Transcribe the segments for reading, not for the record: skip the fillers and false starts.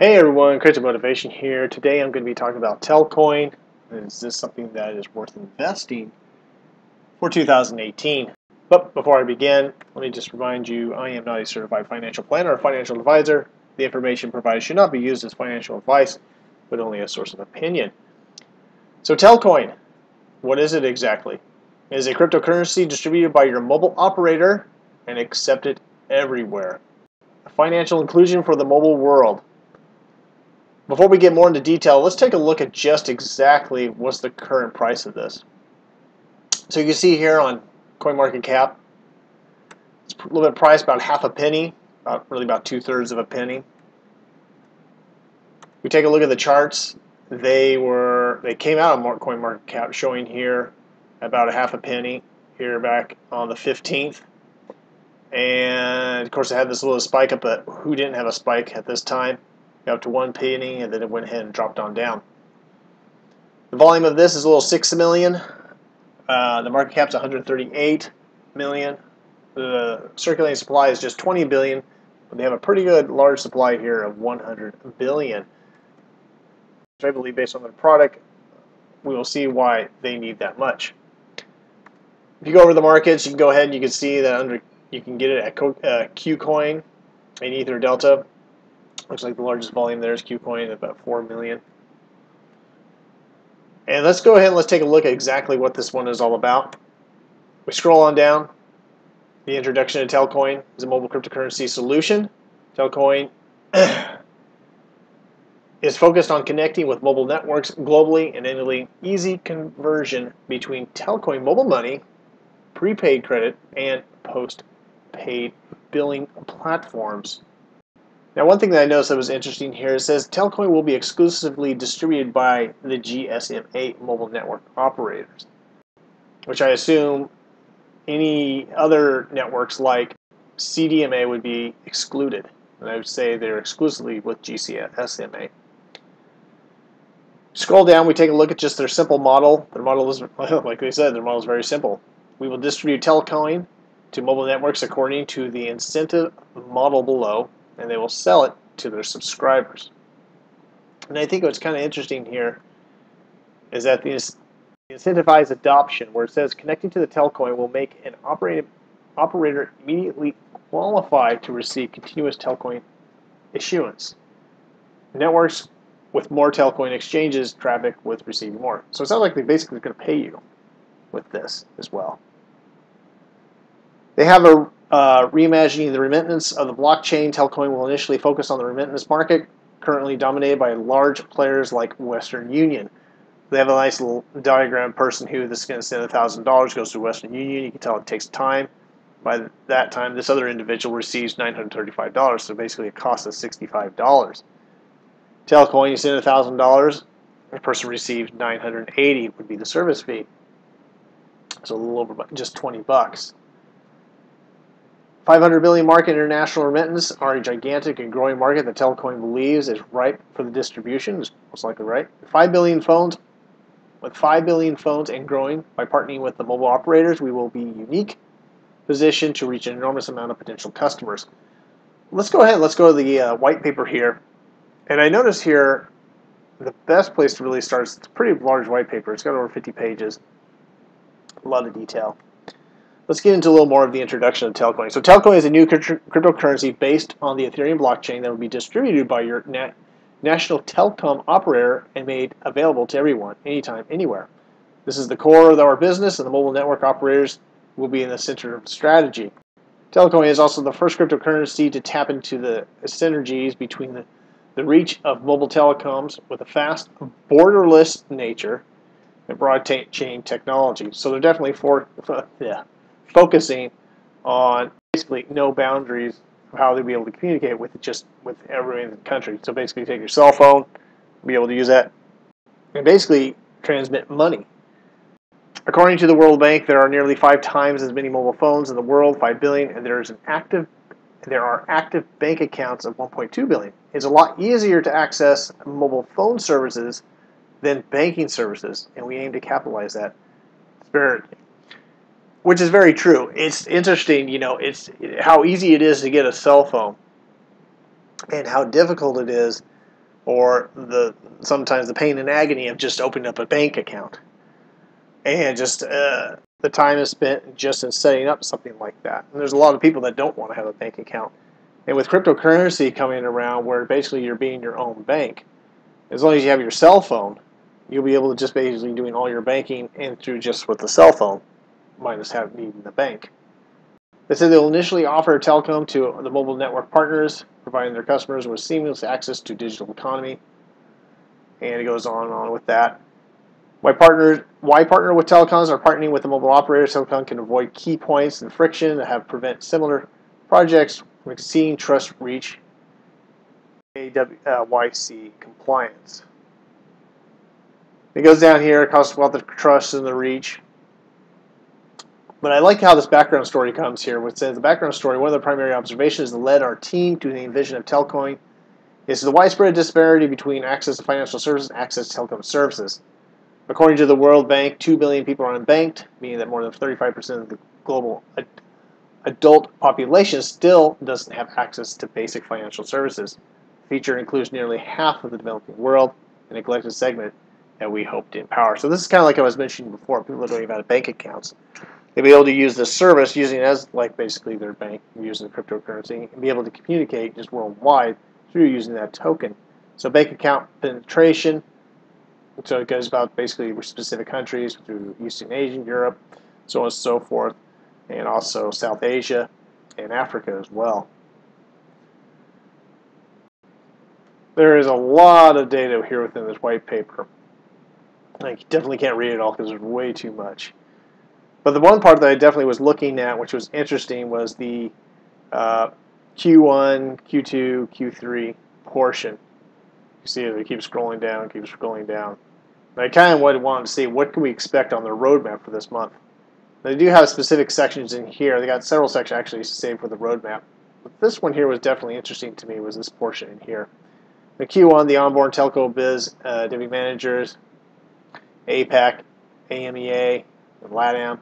Hey everyone, Crypto Motivation here. Today I'm going to be talking about Telcoin. Is this something that is worth investing for 2018? But before I begin, let me just remind you, I am not a certified financial planner or financial advisor. The information provided should not be used as financial advice, but only a source of opinion. So Telcoin, what is it exactly? It is a cryptocurrency distributed by your mobile operator and accepted everywhere. A financial inclusion for the mobile world. Before we get more into detail, let's take a look at just exactly what's the current price of this. So you can see here on CoinMarketCap, it's a little bit priced about half a penny, really about 2/3 of a penny. We take a look at the charts. They came out on CoinMarketCap showing here about a half a penny here back on the 15th. And of course it had this little spike up, but who didn't have a spike at this time? Up to 1 penny, and then it went ahead and dropped on down. The volume of this is a little 6 million. The market cap's 138 million. The circulating supply is just 20 billion, but they have a pretty good large supply here of 100 billion. So I believe based on the product, we will see why they need that much. If you go over the markets, you can go ahead and you can see that you can get it at ucoin and Ether Delta. Looks like the largest volume there is ucoin at about 4 million. And let's go ahead and let's take a look at exactly what this one is all about. We scroll on down. The introduction to Telcoin is a mobile cryptocurrency solution. Telcoin is focused on connecting with mobile networks globally and enabling easy conversion between Telcoin mobile money, prepaid credit, and post-paid billing platforms. Now, one thing that I noticed that was interesting here, it says Telcoin will be exclusively distributed by the GSM-A mobile network operators, which I assume any other networks like CDMA would be excluded. And I would say they're exclusively with GSM-A. Scroll down, we take a look at just their simple model. Their model is, like they said, their model is very simple. We will distribute Telcoin to mobile networks according to the incentive model below, and they will sell it to their subscribers. And I think what's kind of interesting here is that the incentivized adoption, where it says connecting to the Telcoin will make an operator immediately qualified to receive continuous Telcoin issuance. Networks with more Telcoin exchanges traffic with receiving more. So it sounds like they basically are going to pay you with this as well. They have a reimagining the remittance of the blockchain. Telcoin will initially focus on the remittance market, currently dominated by large players like Western Union. They have a nice little diagram person who this is going to send $1,000, goes to Western Union. You can tell it takes time. By that time, this other individual receives $935, so basically it costs us $65. Telcoin, you send $1,000, the person receives $980 would be the service fee. So a little over just 20 bucks. 500 billion market international remittance are a gigantic and growing market that Telcoin believes is ripe for the distribution. Is most likely right. 5 billion phones, with 5 billion phones and growing, by partnering with the mobile operators, we will be unique positioned to reach an enormous amount of potential customers. Let's go ahead. Let's go to the white paper here, and I notice here the best place to really start is it's a pretty large white paper. It's got over 50 pages, a lot of detail. Let's get into a little more of the introduction of Telcoin. So Telcoin is a new cryptocurrency based on the Ethereum blockchain that will be distributed by your national telecom operator and made available to everyone, anytime, anywhere. This is the core of our business, and the mobile network operators will be in the center of the strategy. Telcoin is also the first cryptocurrency to tap into the synergies between the reach of mobile telecoms with a fast, borderless nature and broad chain technology. So they're definitely focusing on basically no boundaries of how they'll be able to communicate with everyone in the country. So basically take your cell phone, be able to use that, and basically transmit money. According to the World Bank, there are nearly 5 times as many mobile phones in the world, 5 billion, and there are active bank accounts of 1.2 billion. It's a lot easier to access mobile phone services than banking services, and we aim to capitalize that spirit. Which is very true. It's interesting, it's how easy it is to get a cell phone and how difficult it is or sometimes the pain and agony of just opening up a bank account, and just the time is spent just in setting up something like that. And there's a lot of people that don't want to have a bank account. And with cryptocurrency coming around, where basically you're being your own bank, as long as you have your cell phone, you'll be able to just basically doing all your banking and through just with the cell phone, minus needing the bank. They said they'll initially offer telecom to the mobile network partners, providing their customers with seamless access to digital economy. And it goes on and on with that. Why partner with telecoms or partnering with the mobile operators? Telecom can avoid key points and friction that have prevent similar projects from exceeding trust reach AWYC compliance. It goes down here, it talks about the trust and the reach. But I like how this background story comes here, which says the background story, one of the primary observations that led our team to the vision of Telcoin is the widespread disparity between access to financial services and access to telecom services. According to the World Bank, 2 billion people are unbanked, meaning that more than 35% of the global adult population still doesn't have access to basic financial services. The feature includes nearly half of the developing world, a neglected segment that we hope to empower. So this is kind of like I was mentioning before, people that don't even have bank accounts. They'll be able to use this service using it as like basically their bank, using the cryptocurrency, and be able to communicate just worldwide through using that token. So bank account penetration, so it goes about basically specific countries through Eastern Asia, Europe, so on and so forth, and also South Asia and Africa as well. There is a lot of data here within this white paper. I definitely can't read it all because there's way too much. But the one part that I definitely was looking at, which was interesting, was the Q1, Q2, Q3 portion. You see it keeps scrolling down, keeps scrolling down. And I kind of wanted to see what can we expect on their roadmap for this month. They do have specific sections in here. They got several sections actually saved for the roadmap. But this one here was definitely interesting to me, was this portion in here. The Q1, the onboard telco biz, deputy managers, APAC, AMEA, and LATAM.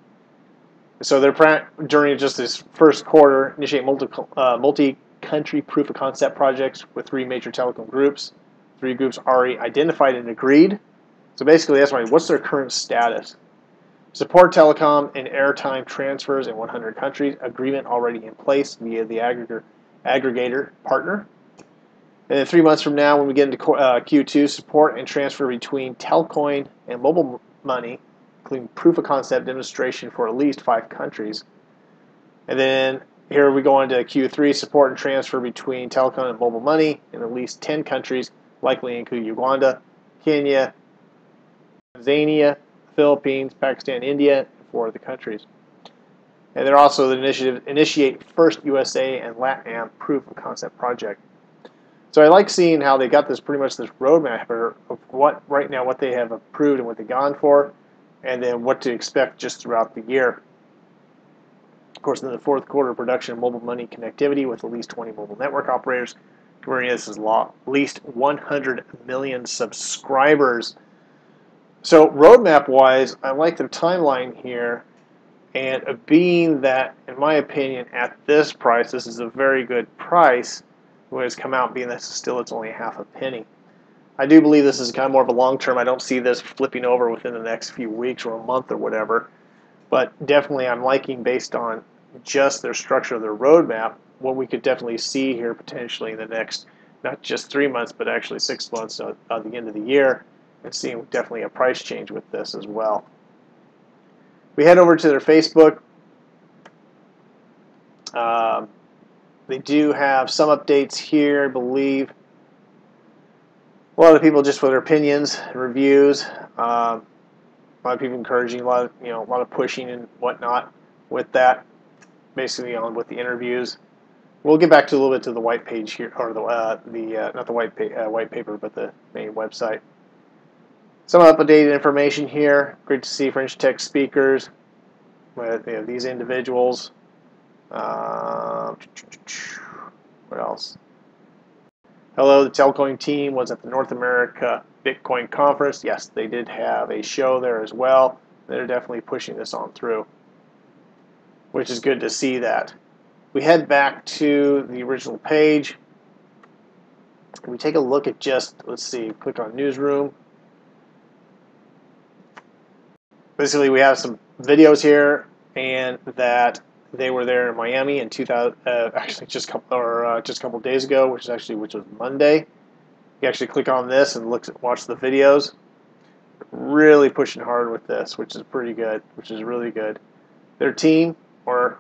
So they're during just this first quarter initiate multi-country proof of concept projects with 3 major telecom groups. 3 groups already identified and agreed. So basically, that's what's their current status? Support telecom and airtime transfers in 100 countries. Agreement already in place via the aggregator partner. And then 3 months from now, when we get into Q2, support and transfer between Telcoin and mobile money, including proof of concept demonstration for at least 5 countries. And then here we go into Q3, support and transfer between Telcoin and mobile money in at least 10 countries, likely include Uganda, Kenya, Tanzania, Philippines, Pakistan, India, and 4 other countries. And they're also the initiative initiate first USA and LATAM proof of concept project. So I like seeing how they got this pretty much this roadmap of what right now what they have approved and what they've gone for, and then what to expect just throughout the year. Of course, in the 4th quarter, production of mobile money connectivity with at least 20 mobile network operators. Converting this is at least 100 million subscribers. So roadmap-wise, I like the timeline here, and being that, in my opinion, at this price, this is a very good price when it's come out, being that it's only half a penny. I do believe this is kind of more of a long term. I don't see this flipping over within the next few weeks or a month or whatever. But definitely I'm liking, based on just their structure of their roadmap, what we could definitely see here potentially in the next, not just 3 months, but actually 6 months at the end of the year, and seeing definitely a price change with this as well. We head over to their Facebook. They do have some updates here, I believe. A lot of people just with their opinions and reviews. A lot of people encouraging, a lot of pushing and whatnot with that. Basically on with the interviews. We'll get back to a little bit to the white page here, or not the white paper, but the main website. Some updated information here. Great to see French tech speakers with these individuals. What else? Hello, the Telcoin team was at the North America Bitcoin Conference. Yes, they did have a show there as well. They're definitely pushing this on through, which is good to see that. We head back to the original page. we take a look at just, let's see, click on newsroom. Basically, we have some videos here, and that they were there in Miami in 2000, actually just a couple days ago, which was Monday. You actually click on this and watch the videos. Really pushing hard with this, which is pretty good, which is really good. Their team or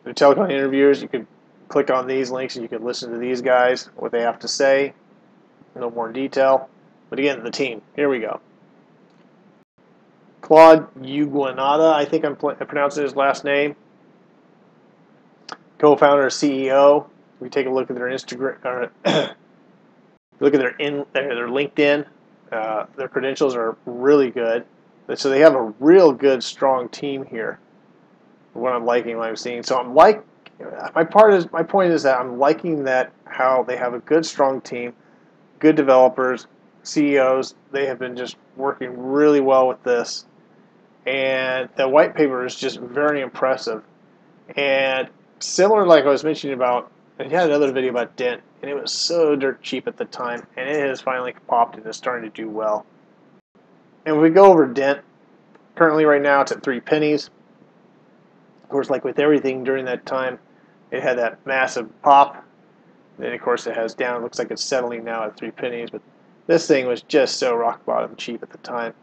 their Telcoin interviewers, you could click on these links and you could listen to these guys, what they have to say, no more detail. But again, the team. Here we go. Claude Uguanada, I think I'm pronouncing his last name. Co-founder, CEO. We take a look at their Instagram, look at their LinkedIn. Their credentials are really good, so they have a real good, strong team here. What I'm liking, what I'm seeing. So my point is that I'm liking that how they have a good, strong team, good developers, CEOs. They have been just working really well with this. And the white paper is just very impressive. And similar, like I was mentioning about, I had another video about Dent, and it was so dirt cheap at the time, and it has finally popped and is starting to do well. And if we go over Dent, currently right now it's at 3 pennies. Of course, like with everything during that time, it had that massive pop. Then, of course, it has down. It looks like it's settling now at 3 pennies, but this thing was just so rock bottom cheap at the time.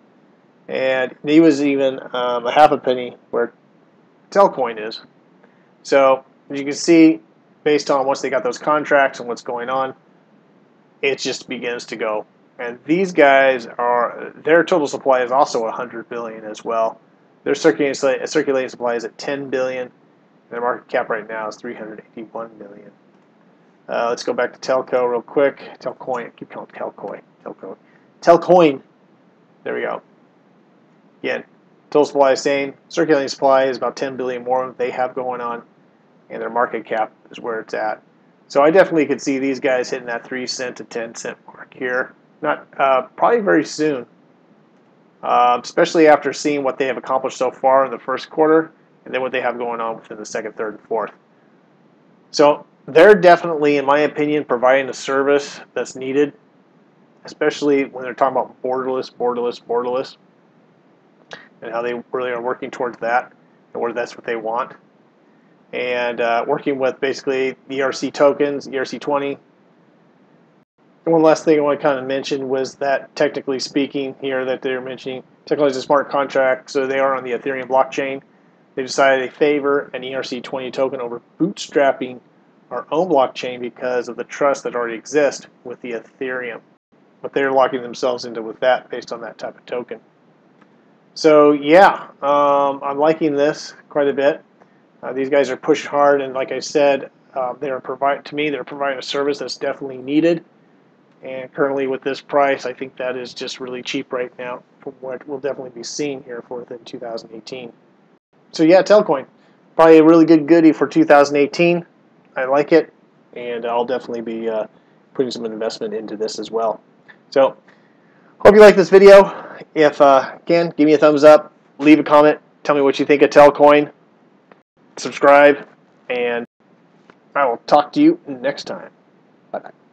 And he was even a half a penny where Telcoin is. So as you can see, based on once they got those contracts and what's going on, it just begins to go. And these guys their total supply is also 100 billion as well. Their circulating supply is at 10 billion. Their market cap right now is 381 million. Let's go back to Telco real quick. Telcoin. I keep calling it Telcoin. Telcoin. There we go. Again, total supply is same. Circulating supply is about 10 billion more they have going on, and their market cap is where it's at. So I definitely could see these guys hitting that 3 cent to 10 cent mark here. Not probably very soon, especially after seeing what they have accomplished so far in the first quarter, and then what they have going on within the second, third, and fourth. So they're definitely, in my opinion, providing a service that's needed, especially when they're talking about borderless, and how they really are working towards that, and where that's what they want. And working with basically the ERC tokens, ERC20. And one last thing I want to kind of mention was that, technically speaking, here that they're mentioning, technically it's a smart contract, so they are on the Ethereum blockchain. They decided they favor an ERC20 token over bootstrapping our own blockchain because of the trust that already exists with the Ethereum. But they're locking themselves into with that based on that type of token. So yeah, I'm liking this quite a bit. These guys are pushing hard, and like I said, they're providing a service that's definitely needed. And currently with this price, I think that is just really cheap right now from what we'll definitely be seeing here for within 2018. So yeah, Telcoin, probably a really good goodie for 2018. I like it, and I'll definitely be putting some investment into this as well. So hope you like this video. If again, give me a thumbs up, leave a comment, tell me what you think of Telcoin, subscribe, and I will talk to you next time. Bye-bye.